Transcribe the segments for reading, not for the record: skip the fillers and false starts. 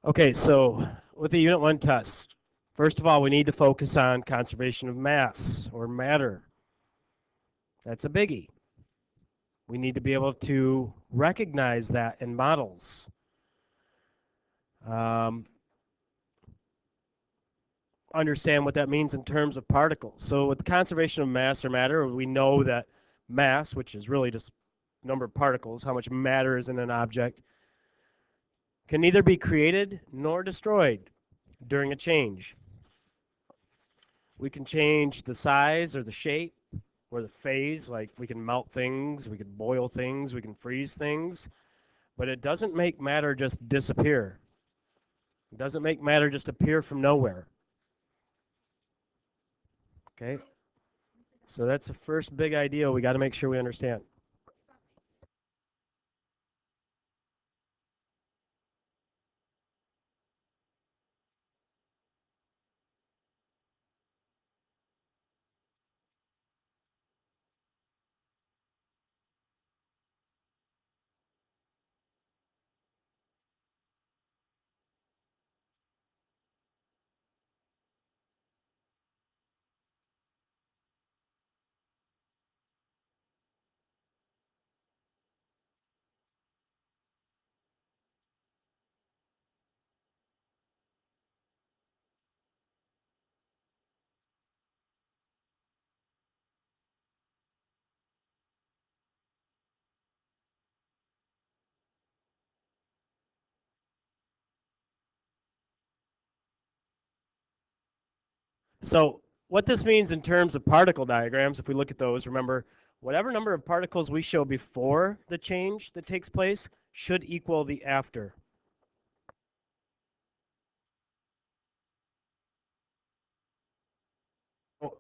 Okay, so with the Unit 1 test, first of all, we need to focus on conservation of mass or matter. That's a biggie. We need to be able to recognize that in models. Understand what that means in terms of particles. So with the conservation of mass or matter, we know that mass, which is really just number of particles, how much matter is in an object, can neither be created nor destroyed during a change. We can change the size or the shape or the phase, like we can melt things, we can boil things, we can freeze things, but it doesn't make matter just disappear. It doesn't make matter just appear from nowhere. Okay? So that's the first big idea we got to make sure we understand. So what this means in terms of particle diagrams, if we look at those, remember, whatever number of particles we show before the change that takes place should equal the after.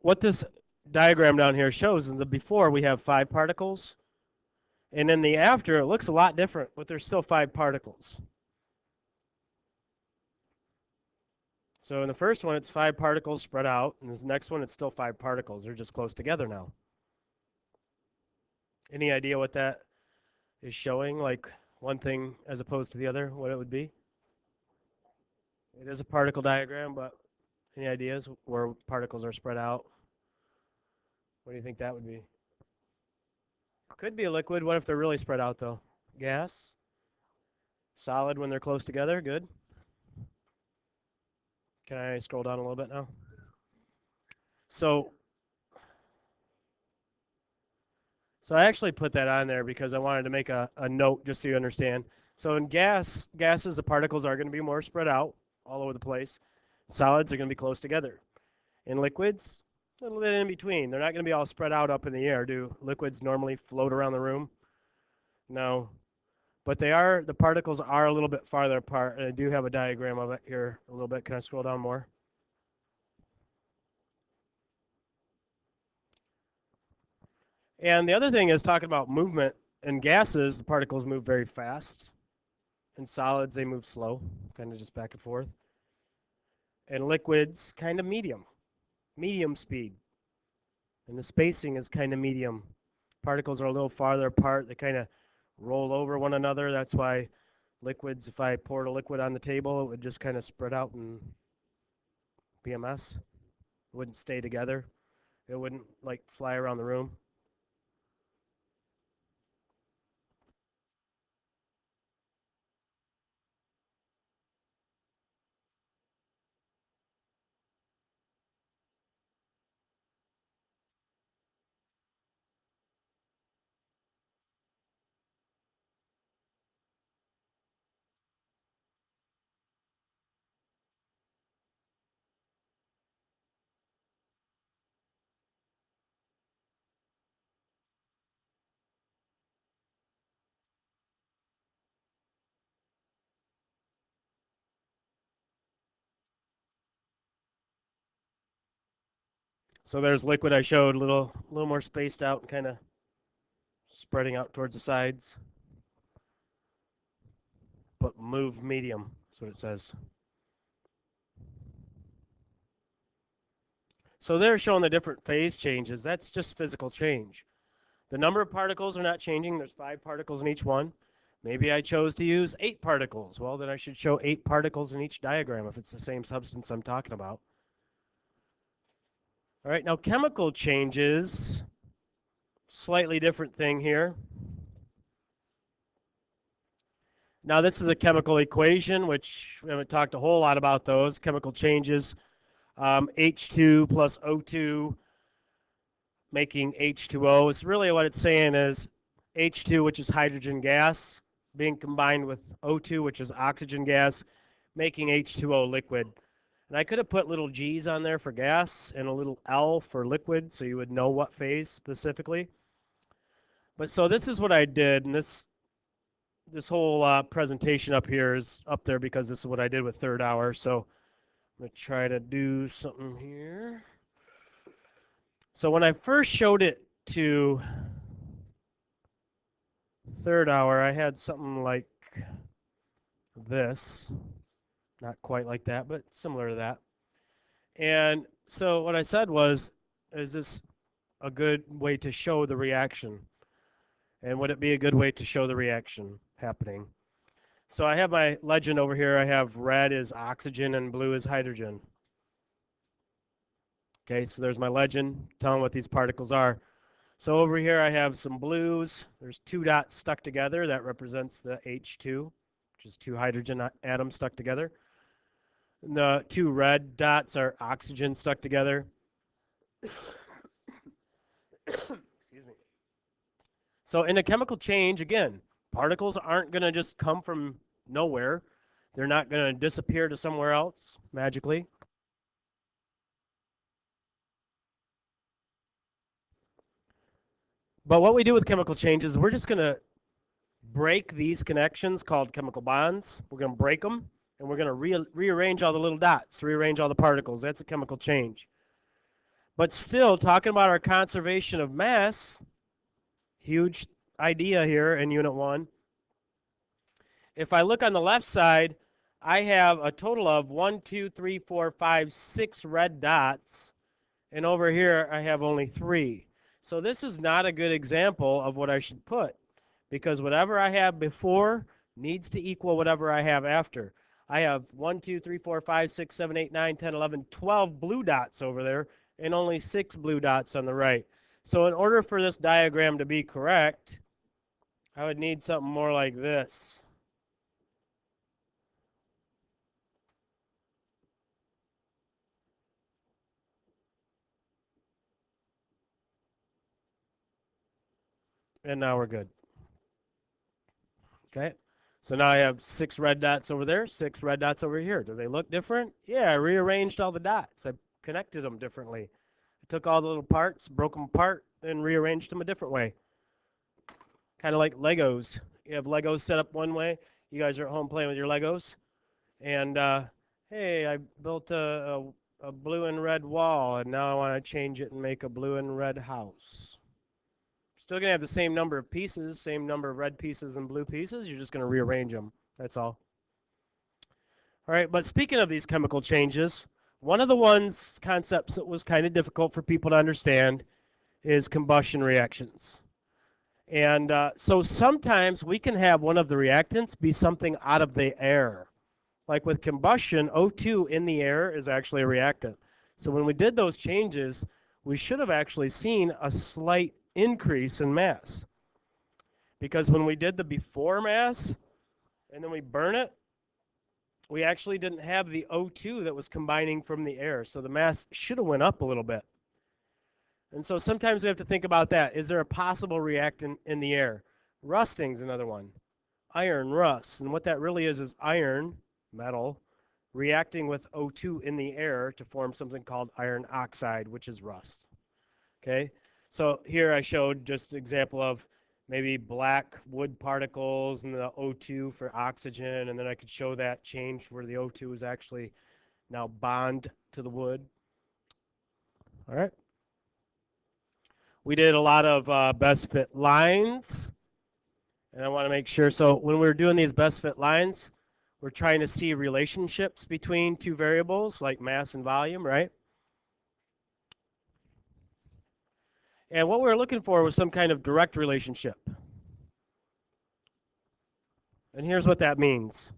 What this diagram down here shows is the before we have 5 particles, and in the after it looks a lot different, but there's still 5 particles. So in the first one it's 5 particles spread out, and this next one it's still 5 particles. They're just close together now. Any idea what that is showing, like one thing as opposed to the other, what it would be? It is a particle diagram, but any ideas where particles are spread out? What do you think that would be? Could be a liquid. What if they're really spread out, though? Gas? Solid when they're close together? Good. Can I scroll down a little bit now? So, so I actually put that on there because I wanted to make a note just so you understand. So in gases, the particles are going to be more spread out all over the place. Solids are going to be close together. In liquids, a little bit in between. They're not going to be all spread out up in the air. Do liquids normally float around the room? No. But the particles are a little bit farther apart, and I do have a diagram of it here a little bit. Can I scroll down more? And the other thing is talking about movement. In gases, the particles move very fast. In solids, they move slow, kind of just back and forth. And liquids, kind of medium speed. And the spacing is kind of medium. Particles are a little farther apart. They kind of roll over one another. That's why liquids, if I poured a liquid on the table, it would just kind of spread out and be a mess. It wouldn't stay together. It wouldn't like fly around the room. So there's liquid I showed, a little more spaced out and kind of spreading out towards the sides. But move medium, that's what it says. So they're showing the different phase changes. That's just physical change. The number of particles are not changing. There's 5 particles in each one. Maybe I chose to use 8 particles. Well, then I should show 8 particles in each diagram if it's the same substance I'm talking about. All right, now chemical changes, slightly different thing here. Now this is a chemical equation, which we haven't talked a whole lot about those. Chemical changes, H2 plus O2 making H2O. It's really what it's saying is H2, which is hydrogen gas, being combined with O2, which is oxygen gas, making H2O liquid. And I could have put little G's on there for gas and a little L for liquid so you would know what phase specifically. But so this is what I did, and this whole presentation up here is up there because this is what I did with third hour. So I'm going to try to do something here. So when I first showed it to third hour, I had something like this. Not quite like that, but similar to that. And so what I said was, is this a good way to show the reaction? And would it be a good way to show the reaction happening? So I have my legend over here. I have red is oxygen and blue is hydrogen. Okay, so there's my legend telling what these particles are. So over here I have some blues. There's 2 dots stuck together. That represents the H2, which is 2 hydrogen atoms stuck together. And the 2 red dots are oxygen stuck together. Excuse me. So in a chemical change, again, particles aren't going to just come from nowhere. They're not going to disappear to somewhere else magically. But what we do with chemical changes, we're just going to break these connections called chemical bonds. We're going to break them, and we're going to rearrange all the little dots, rearrange all the particles. That's a chemical change. But still, talking about our conservation of mass, huge idea here in Unit 1. If I look on the left side, I have a total of 1, 2, 3, 4, 5, 6 red dots, and over here I have only 3. So this is not a good example of what I should put, because whatever I have before needs to equal whatever I have after. I have 1, 2, 3, 4, 5, 6, 7, 8, 9, 10, 11, 12 blue dots over there, and only 6 blue dots on the right. So in order for this diagram to be correct, I would need something more like this. And now we're good. Okay, so now I have 6 red dots over there, 6 red dots over here. Do they look different? Yeah, I rearranged all the dots. I connected them differently. I took all the little parts, broke them apart, and rearranged them a different way. Kind of like Legos. You have Legos set up one way. You guys are at home playing with your Legos. And, hey, I built a blue and red wall, and now I want to change it and make a blue and red house. Still going to have the same number of pieces, same number of red pieces and blue pieces. You're just going to rearrange them. That's all. All right, but speaking of these chemical changes, one of the concepts that was kind of difficult for people to understand is combustion reactions. And so sometimes we can have one of the reactants be something out of the air. Like with combustion, O2 in the air is actually a reactant. So when we did those changes, we should have actually seen a slight increase in mass. Because when we did the before mass and then we burn it, we actually didn't have the O2 that was combining from the air. So the mass should have went up a little bit. And so sometimes we have to think about that. Is there a possible reactant in the air? Rusting's another one. Iron rust. And what that really is iron, metal, reacting with O2 in the air to form something called iron oxide, which is rust. Okay? So here I showed just an example of maybe black wood particles and the O2 for oxygen, and then I could show that change where the O2 is actually now bond to the wood. All right. We did a lot of best fit lines, and I want to make sure. So when we're doing these best fit lines, we're trying to see relationships between 2 variables like mass and volume, right? And what we were looking for was some kind of direct relationship. And here's what that means.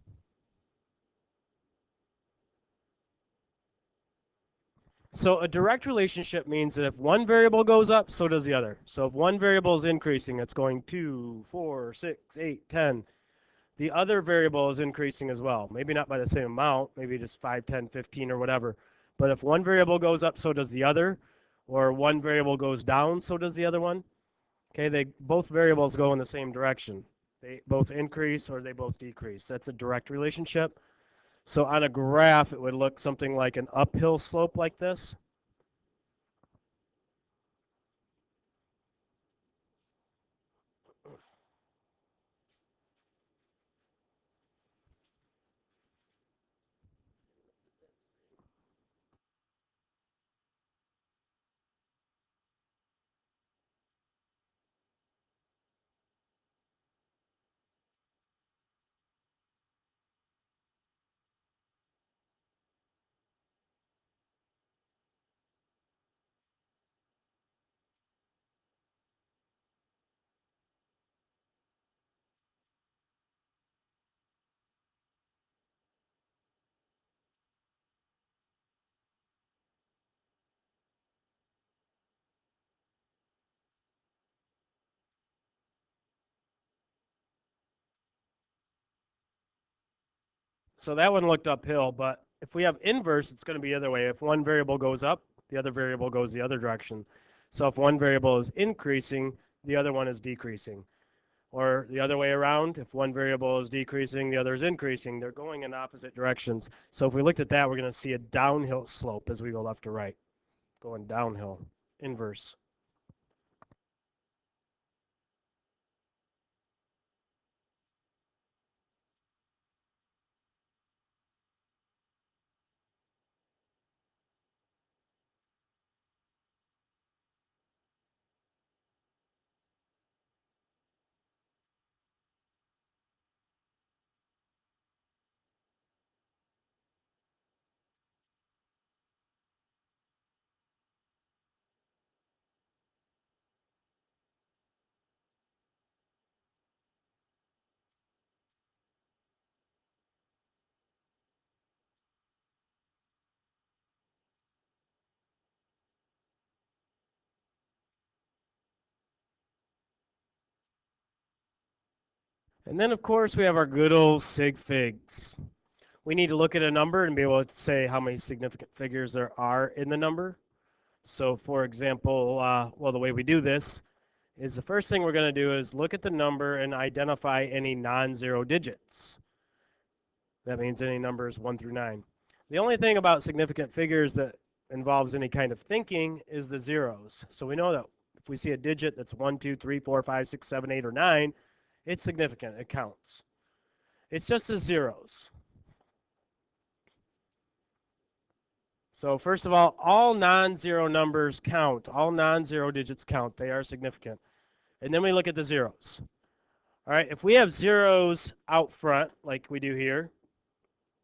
So a direct relationship means that if one variable goes up, so does the other. So if one variable is increasing, it's going 2, 4, 6, 8, 10. The other variable is increasing as well. Maybe not by the same amount, maybe just 5, 10, 15, or whatever. But if one variable goes up, so does the other. Or one variable goes down, so does the other one. Okay, both variables go in the same direction. They both increase or they both decrease. That's a direct relationship. So on a graph, it would look something like an uphill slope like this. So that one looked uphill, but if we have inverse, it's going to be the other way. If one variable goes up, the other variable goes the other direction. So if one variable is increasing, the other one is decreasing. Or the other way around, if one variable is decreasing, the other is increasing. They're going in opposite directions. So if we looked at that, we're going to see a downhill slope as we go left to right, going downhill, inverse. And then, of course, we have our good old sig figs. We need to look at a number and be able to say how many significant figures there are in the number. So, for example, well, the way we do this is the first thing we're going to do is look at the number and identify any non-zero digits. That means any numbers 1 through 9. The only thing about significant figures that involves any kind of thinking is the zeros. So we know that if we see a digit that's 1, 2, 3, 4, 5, 6, 7, 8, or 9, it's significant. It counts. It's just the zeros. So first of all non-zero numbers count. All non-zero digits count. They are significant. And then we look at the zeros. All right, if we have zeros out front, like we do here,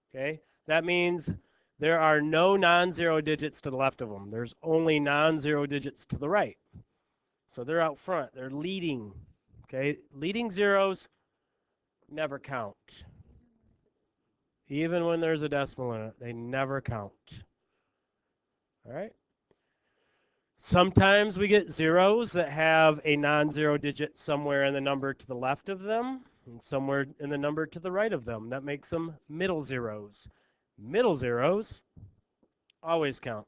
okay, that means there are no non-zero digits to the left of them. There's only non-zero digits to the right. So they're out front. They're leading. Okay, leading zeros never count. Even when there's a decimal in it, they never count. All right. Sometimes we get zeros that have a non-zero digit somewhere in the number to the left of them and somewhere in the number to the right of them. That makes them middle zeros. Middle zeros always count.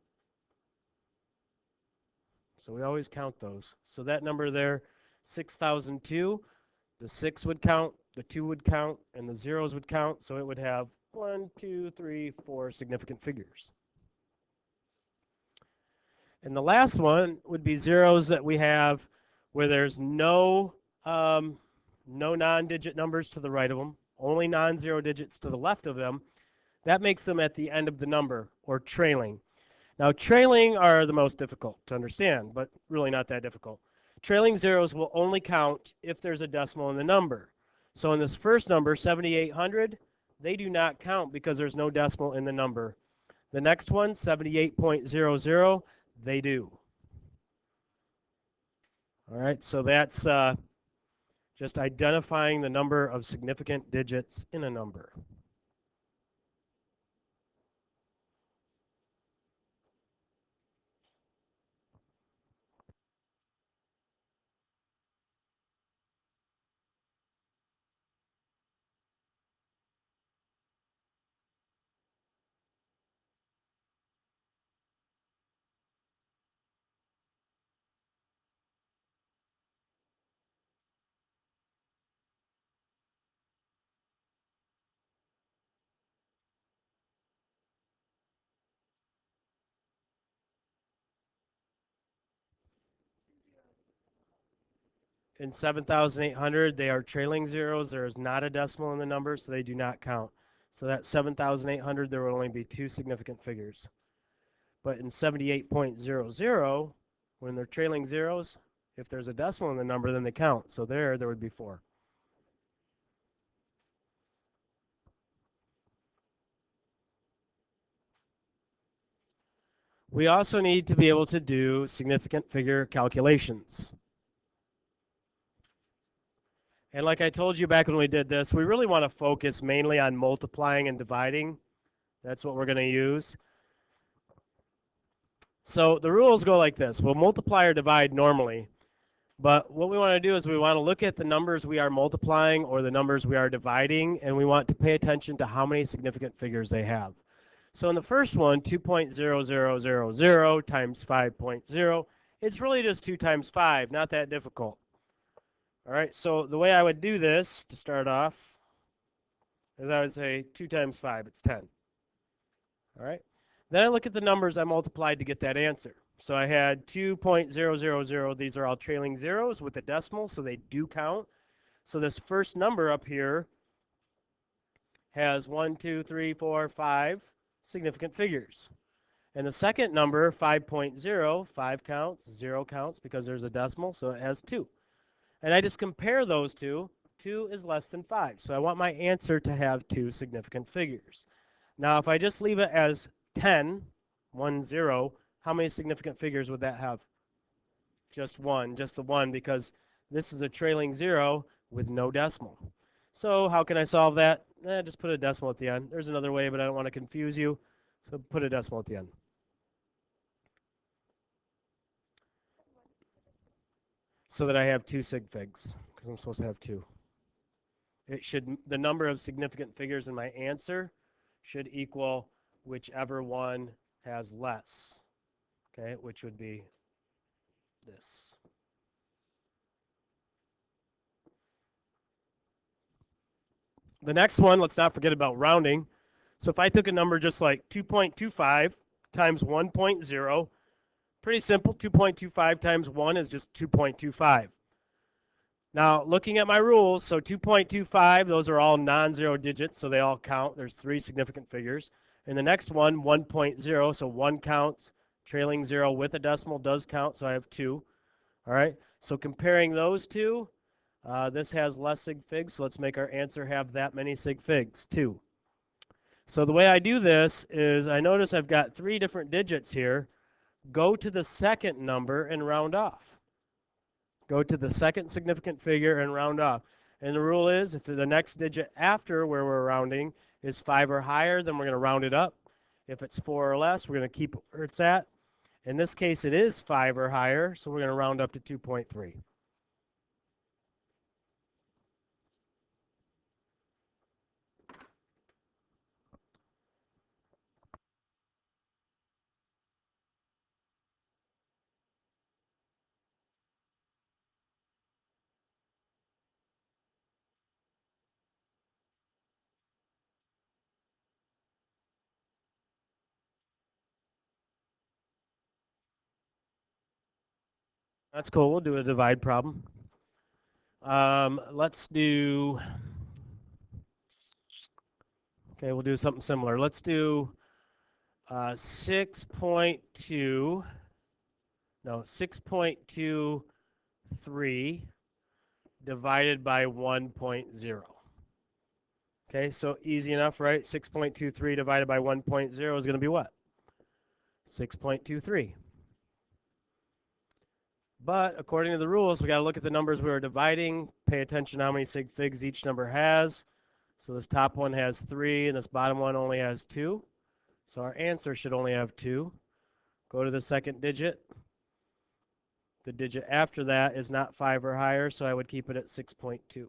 So we always count those. So that number there, 6,002, the 6 would count, the 2 would count, and the zeros would count. So it would have 1, 2, 3, 4 significant figures. And the last one would be zeros that we have where there's no non-digit numbers to the right of them, only non-zero digits to the left of them. That makes them at the end of the number, or trailing. Now, trailing are the most difficult to understand, but really not that difficult. Trailing zeros will only count if there's a decimal in the number. So in this first number, 7,800, they do not count because there's no decimal in the number. The next one, 78.00, they do. All right, so that's Just identifying the number of significant digits in a number. In 7,800, they are trailing zeros. There is not a decimal in the number, so they do not count. So that 7,800, there will only be two significant figures. But in 78.00, when they're trailing zeros, if there's a decimal in the number, then they count. So there would be 4. We also need to be able to do significant figure calculations. And like I told you back when we did this, we really want to focus mainly on multiplying and dividing. That's what we're going to use. So the rules go like this. We'll multiply or divide normally. But what we want to do is we want to look at the numbers we are multiplying or the numbers we are dividing, and we want to pay attention to how many significant figures they have. So in the first one, 2.0000 times 5.0, it's really just 2 times 5, not that difficult. All right, so the way I would do this to start off is I would say 2 times 5, it's 10. All right, then I look at the numbers I multiplied to get that answer. So I had 2.000, these are all trailing zeros with a decimal, so they do count. So this first number up here has 1, 2, 3, 4, 5 significant figures. And the second number, 5.0, 5 counts, 0 counts because there's a decimal, so it has 2. And I just compare those two. 2 is less than 5. So I want my answer to have 2 significant figures. Now, if I just leave it as 10, 1, 0, how many significant figures would that have? Just one, just the one, because this is a trailing 0 with no decimal. So how can I solve that? Just put a decimal at the end. There's another way, but I don't want to confuse you. So put a decimal at the end. So that I have 2 sig figs, because I'm supposed to have 2. The number of significant figures in my answer should equal whichever one has less, okay, which would be this. The next one, let's not forget about rounding. So if I took a number just like 2.25 times 1.0, pretty simple, 2.25 times 1 is just 2.25. Now, looking at my rules, so 2.25, those are all non-zero digits, so they all count. There's 3 significant figures. And the next one, 1.0, so 1 counts. Trailing 0 with a decimal does count, so I have 2. All right, so comparing those two, this has less sig figs, so let's make our answer have that many sig figs, 2. So the way I do this is I notice I've got 3 different digits here. Go to the second number and round off. Go to the second significant figure and round off. And the rule is if the next digit after where we're rounding is 5 or higher, then we're going to round it up. If it's 4 or less, we're going to keep it where it's at. In this case, it is 5 or higher, so we're going to round up to 2.3. That's cool. We'll do a divide problem. Let's do, okay, we'll do something similar. Let's do 6.23 divided by 1.0. Okay, so easy enough, right? 6.23 divided by 1.0 is going to be what? 6.23. But according to the rules, we got to look at the numbers we were dividing, pay attention to how many sig figs each number has. So this top one has 3 and this bottom one only has 2. So our answer should only have 2. Go to the second digit. The digit after that is not 5 or higher, so I would keep it at 6.2.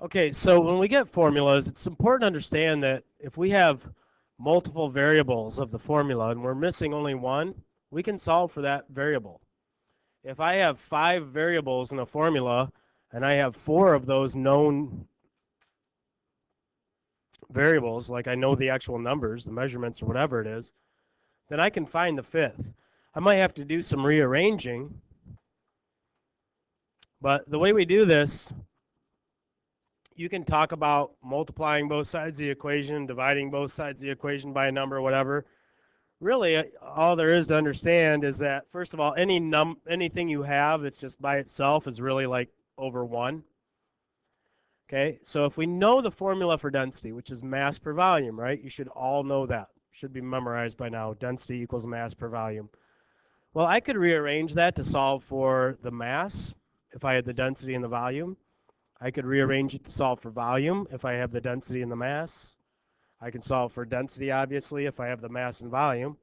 Okay, so when we get formulas, it's important to understand that if we have multiple variables of the formula and we're missing only one, we can solve for that variable. If I have 5 variables in a formula and I have 4 of those known variables, like I know the actual numbers, the measurements, or whatever it is, then I can find the fifth. I might have to do some rearranging, but the way we do this, you can talk about multiplying both sides of the equation, dividing both sides of the equation by a number, whatever. Really, all there is to understand is that, first of all, anything you have that's just by itself is really like over 1. Okay, so if we know the formula for density, which is mass per volume, right? You should all know that. Should be memorized by now. Density equals mass per volume. Well, I could rearrange that to solve for the mass if I had the density and the volume. I could rearrange it to solve for volume if I have the density and the mass. I can solve for density, obviously, if I have the mass and volume.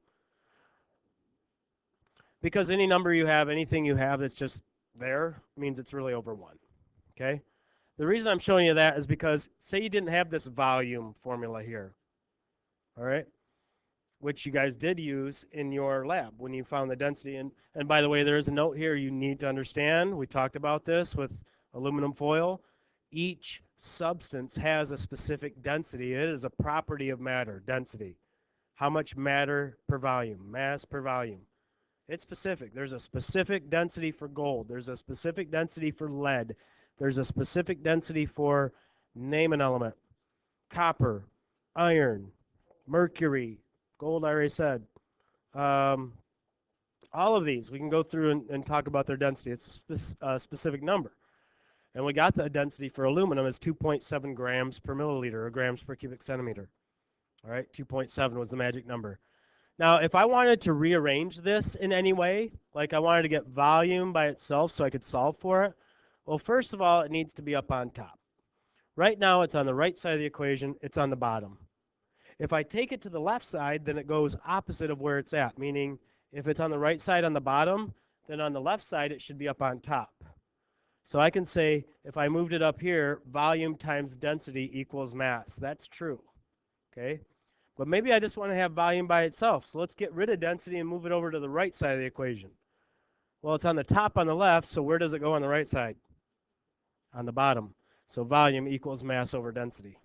Because any number you have, anything you have that's just there, means it's really over 1. Okay? The reason I'm showing you that is because, say you didn't have this volume formula here, all right, which you guys did use in your lab when you found the density. And by the way, there is a note here you need to understand. We talked about this with aluminum foil. Each substance has a specific density. It is a property of matter, density. How much matter per volume, mass per volume. It's specific. There's a specific density for gold. There's a specific density for lead. There's a specific density for, name an element, copper, iron, mercury, gold, I already said. Um, all of these, we can go through and talk about their density. It's a specific number. And we got the density for aluminum is 2.7 grams per milliliter, or grams per cubic centimeter. All right, 2.7 was the magic number. Now, if I wanted to rearrange this in any way, like I wanted to get volume by itself so I could solve for it, well, first of all, it needs to be up on top. Right now, it's on the right side of the equation. It's on the bottom. If I take it to the left side, then it goes opposite of where it's at, meaning if it's on the right side on the bottom, then on the left side, it should be up on top. So I can say, if I moved it up here, volume times density equals mass. That's true, okay? But maybe I just want to have volume by itself. So let's get rid of density and move it over to the right side of the equation. Well, it's on the top on the left, so where does it go on the right side? On the bottom. So volume equals mass over density.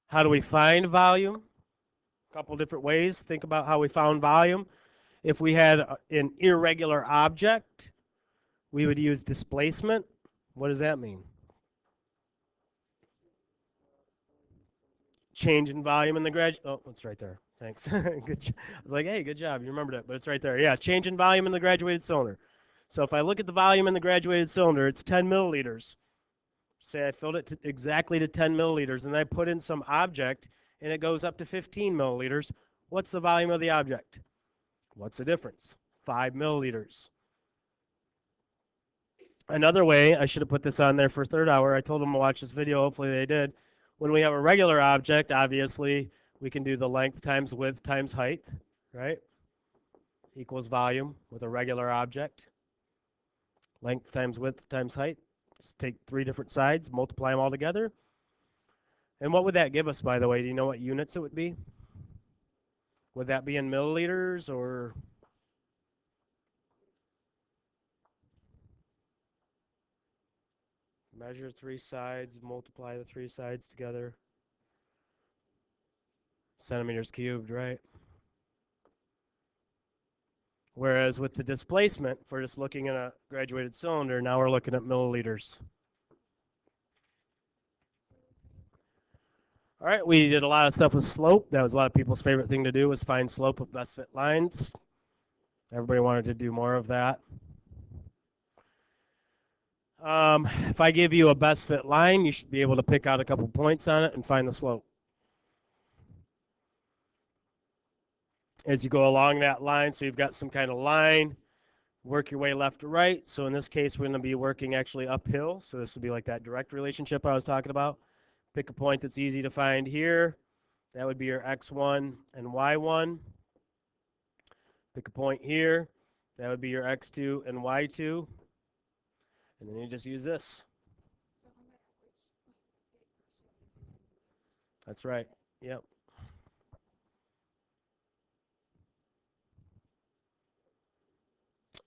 How do we find volume? A couple different ways. Think about how we found volume. If we had an irregular object, we would use displacement. What does that mean? Change in volume in the oh, it's right there. Thanks. Good. I was like, hey, good job. You remembered it, but it's right there. Yeah, change in volume in the graduated cylinder. So if I look at the volume in the graduated cylinder, it's 10 milliliters. Say I filled it exactly to 10 milliliters, and I put in some object, and it goes up to 15 milliliters. What's the volume of the object? What's the difference? 5 milliliters. Another way, I should have put this on there for third hour. I told them to watch this video. Hopefully they did. When we have a regular object, obviously, we can do the length times width times height, right? Equals volume with a regular object. Length times width times height. Just take 3 different sides, multiply them all together. And what would that give us, by the way? Do you know what units it would be? Would that be in milliliters or? Measure 3 sides, multiply the 3 sides together. Centimeters cubed, right? Whereas with the displacement, if we're just looking at a graduated cylinder, now we're looking at milliliters. All right, we did a lot of stuff with slope. That was a lot of people's favorite thing to do, was find slope of best fit lines. Everybody wanted to do more of that. If I give you a best fit line, you should be able to pick out a couple points on it and find the slope. As you go along that line, so you've got some kind of line, work your way left to right. So in this case, we're going to be working actually uphill. So this will be like that direct relationship I was talking about. Pick a point that's easy to find here. That would be your x1 and y1. Pick a point here. That would be your x2 and y2. And then you just use this. That's right. Yep.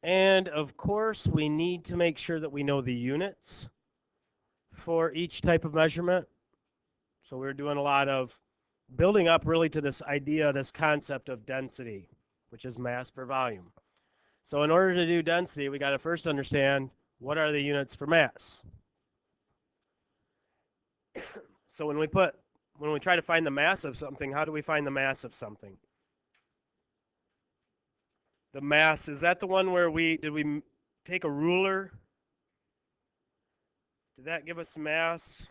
And of course, we need to make sure that we know the units for each type of measurement. So we're doing a lot of building up really to this idea, this concept of density, which is mass per volume. So in order to do density, we got to first understand what are the units for mass. So when we try to find the mass of something, how do we find the mass of something? The mass, is that the one where did we take a ruler? Did that give us mass?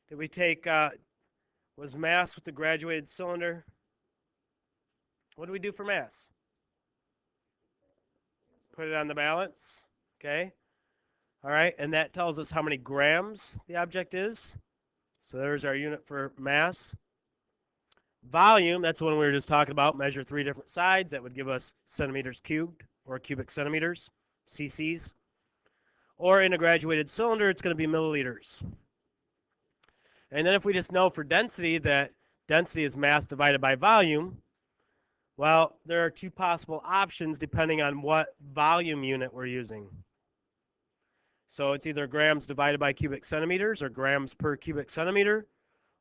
Did we take, was mass with the graduated cylinder? What do we do for mass? Put it on the balance, okay? All right, and that tells us how many grams the object is. So there's our unit for mass. Volume, that's the one we were just talking about, measure 3 different sides. That would give us centimeters cubed, or cubic centimeters, cc's. Or in a graduated cylinder, it's going to be milliliters. And then if we just know for density that density is mass divided by volume, well, there are 2 possible options depending on what volume unit we're using. So it's either grams divided by cubic centimeters, or grams per cubic centimeter,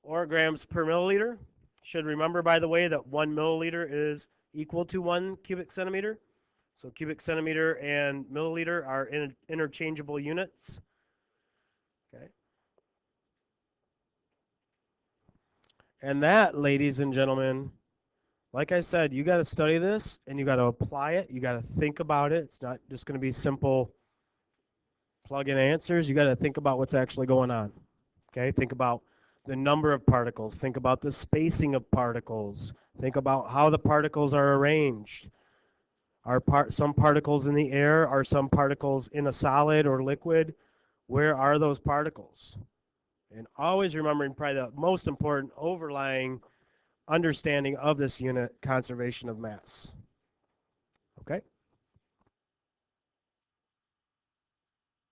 or grams per milliliter. Should remember, by the way, that 1 milliliter is equal to 1 cubic centimeter. So cubic centimeter and milliliter are interchangeable units. Okay. And that, ladies and gentlemen, like I said, you got to study this and you got to apply it. You got to think about it. It's not just going to be simple plug-in answers. You got to think about what's actually going on. Okay, think about the number of particles. Think about the spacing of particles. Think about how the particles are arranged. Are some particles in the air? Are some particles in a solid or liquid? Where are those particles? And always remembering probably the most important overlying understanding of this unit, conservation of mass. Okay?